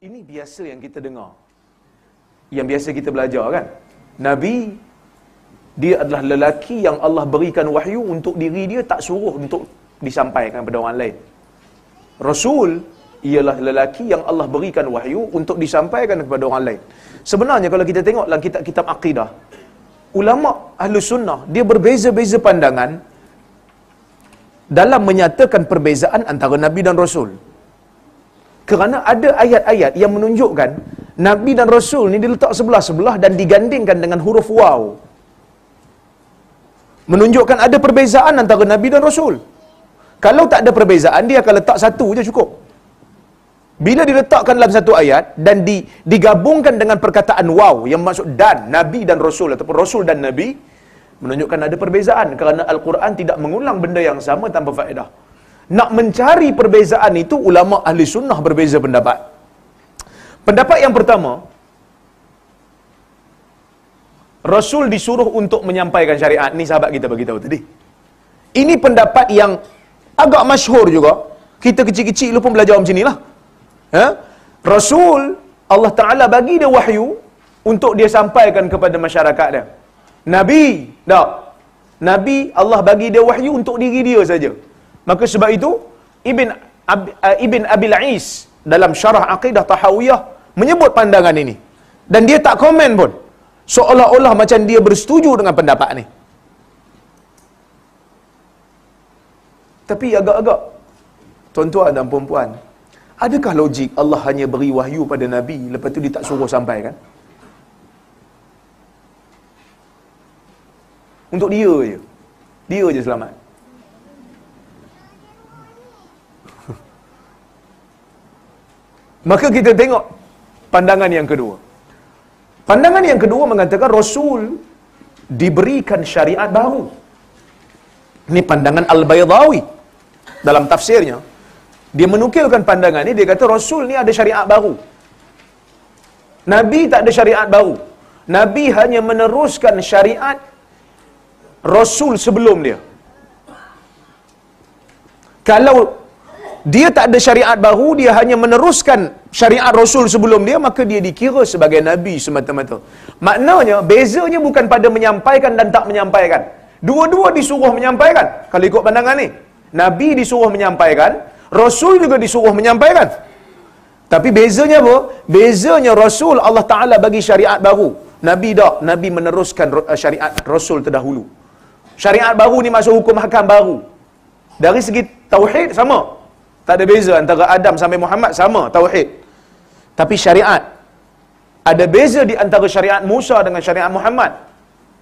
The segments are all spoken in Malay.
Ini biasa yang kita dengar, yang biasa kita belajar kan. Nabi, dia adalah lelaki yang Allah berikan wahyu untuk diri dia, tak suruh untuk disampaikan kepada orang lain. Rasul ialah lelaki yang Allah berikan wahyu untuk disampaikan kepada orang lain. Sebenarnya kalau kita tengok dalam kitab-kitab akidah, ulama ahlu sunnah, dia berbeza-beza pandangan dalam menyatakan perbezaan antara Nabi dan Rasul. Kerana ada ayat-ayat yang menunjukkan Nabi dan Rasul ni diletak sebelah-sebelah dan digandingkan dengan huruf waw. Menunjukkan ada perbezaan antara Nabi dan Rasul. Kalau tak ada perbezaan, dia akan letak satu je cukup. Bila diletakkan dalam satu ayat dan digabungkan dengan perkataan waw yang maksud dan, Nabi dan Rasul ataupun Rasul dan Nabi, menunjukkan ada perbezaan kerana Al-Quran tidak mengulang benda yang sama tanpa faedah. Nak mencari perbezaan itu, ulama ahli sunnah berbeza pendapat. Pendapat yang pertama, Rasul disuruh untuk menyampaikan syariat. Ni sahabat kita bagi tahu tadi. Ini pendapat yang agak masyhur juga. Kita kecil-kecil lu pun belajar macam ni lah. Rasul, Allah Ta'ala bagi dia wahyu untuk dia sampaikan kepada masyarakat dia. Nabi, tak. Nabi, Allah bagi dia wahyu untuk diri dia saja. Maka sebab itu, Ibn Abil Ais dalam syarah Aqidah Tahawiyah menyebut pandangan ini. Dan dia tak komen pun. Seolah-olah macam dia bersetuju dengan pendapat ni. Tapi agak-agak, tuan-tuan dan puan-puan, adakah logik Allah hanya beri wahyu pada Nabi, lepas tu dia tak suruh sampaikan? Untuk dia je. Dia je selamat. Maka kita tengok pandangan yang kedua. Pandangan yang kedua mengatakan Rasul diberikan syariat baru. Ini pandangan Al-Baydawi dalam tafsirnya. Dia menukilkan pandangan ini, dia kata Rasul ni ada syariat baru. Nabi tak ada syariat baru. Nabi hanya meneruskan syariat Rasul sebelum dia. Kalau dia tak ada syariat baru, dia hanya meneruskan syariat Rasul sebelum dia, maka dia dikira sebagai Nabi semata-mata. Maknanya, bezanya bukan pada menyampaikan dan tak menyampaikan. Dua-dua disuruh menyampaikan. Kalau ikut pandangan ni, Nabi disuruh menyampaikan, Rasul juga disuruh menyampaikan. Tapi bezanya apa? Bezanya Rasul, Allah Ta'ala bagi syariat baru. Nabi tak. Nabi meneruskan syariat Rasul terdahulu. Syariat baru ni maksud hukum hakam baru. Dari segi tauhid sama. Tak ada beza antara Adam sampai Muhammad, sama tauhid. Tapi syariat, ada beza di antara syariat Musa dengan syariat Muhammad.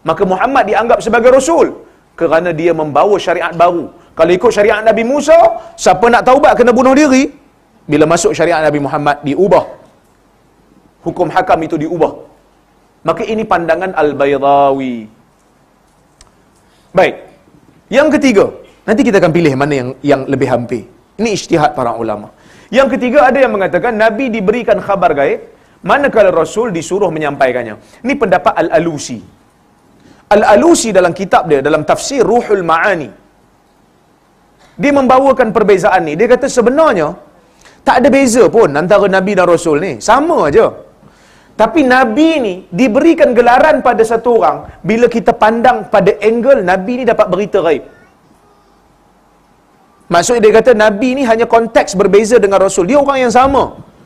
Maka Muhammad dianggap sebagai Rasul kerana dia membawa syariat baru. Kalau ikut syariat Nabi Musa, siapa nak taubat kena bunuh diri. Bila masuk syariat Nabi Muhammad, diubah. Hukum hakam itu diubah. Maka ini pandangan Al-Baydawi. Baik. Yang ketiga, nanti kita akan pilih mana yang lebih hampir. Ini ijtihad para ulama. Yang ketiga, ada yang mengatakan Nabi diberikan khabar gaib, manakala Rasul disuruh menyampaikannya. Ini pendapat Al-Alusi. Al-Alusi dalam kitab dia, dalam tafsir Ruhul Ma'ani, dia membawakan perbezaan ni. Dia kata sebenarnya tak ada beza pun antara Nabi dan Rasul ni. Sama aja. Tapi Nabi ni diberikan gelaran pada satu orang bila kita pandang pada angle Nabi ni dapat berita gaib. Maksudnya dia kata Nabi ni hanya konteks berbeza dengan Rasul. Dia orang yang sama.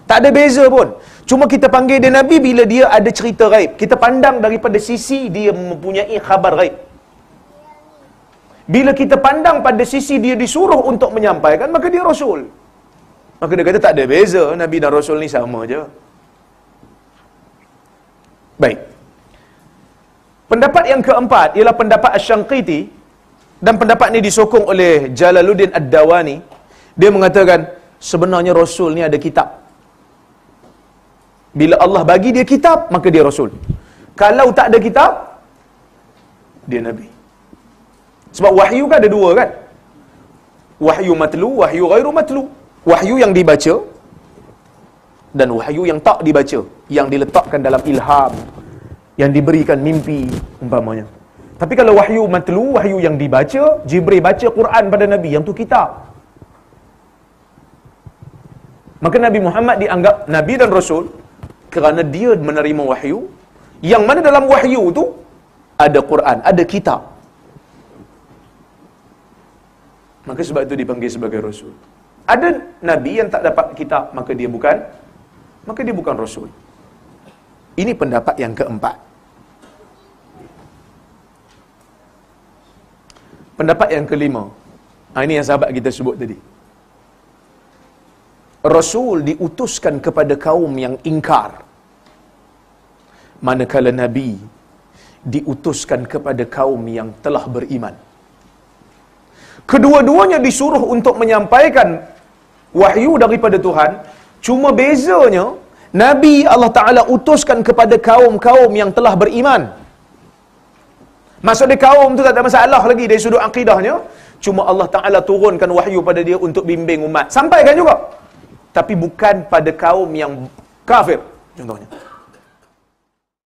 Tak ada beza pun. Cuma kita panggil dia Nabi bila dia ada cerita gaib. Kita pandang daripada sisi dia mempunyai khabar gaib. Bila kita pandang pada sisi dia disuruh untuk menyampaikan, maka dia Rasul. Maka dia kata tak ada beza. Nabi dan Rasul ni sama je. Baik. Pendapat yang keempat ialah pendapat Asy-Syanqiti, dan pendapat ni disokong oleh Jalaluddin Ad-Dawani. Dia mengatakan sebenarnya Rasul ni ada kitab. Bila Allah bagi dia kitab, maka dia Rasul. Kalau tak ada kitab, dia Nabi. Sebab wahyu kan ada dua kan? Wahyu matlu, wahyu ghairu matlu. Wahyu yang dibaca dan wahyu yang tak dibaca, yang diletakkan dalam ilham, yang diberikan mimpi umpamanya. Tapi kalau wahyu matlu, wahyu yang dibaca, Jibril baca Quran pada Nabi, yang tu kitab. Maka Nabi Muhammad dianggap Nabi dan Rasul kerana dia menerima wahyu, yang mana dalam wahyu tu ada Quran, ada kitab. Maka sebab itu dipanggil sebagai Rasul. Ada Nabi yang tak dapat kitab, maka dia bukan Rasul. Ini pendapat yang keempat. Pendapat yang kelima, ini yang sahabat kita sebut tadi. Rasul diutuskan kepada kaum yang ingkar, manakala Nabi diutuskan kepada kaum yang telah beriman. Kedua-duanya disuruh untuk menyampaikan wahyu daripada Tuhan, cuma bezanya Nabi Allah Ta'ala utuskan kepada kaum-kaum yang telah beriman. Maksudnya kaum tu tak ada masalah lagi dari sudut akidahnya, cuma Allah Ta'ala turunkan wahyu pada dia untuk bimbing umat. Sampaikan juga. Tapi bukan pada kaum yang kafir, contohnya.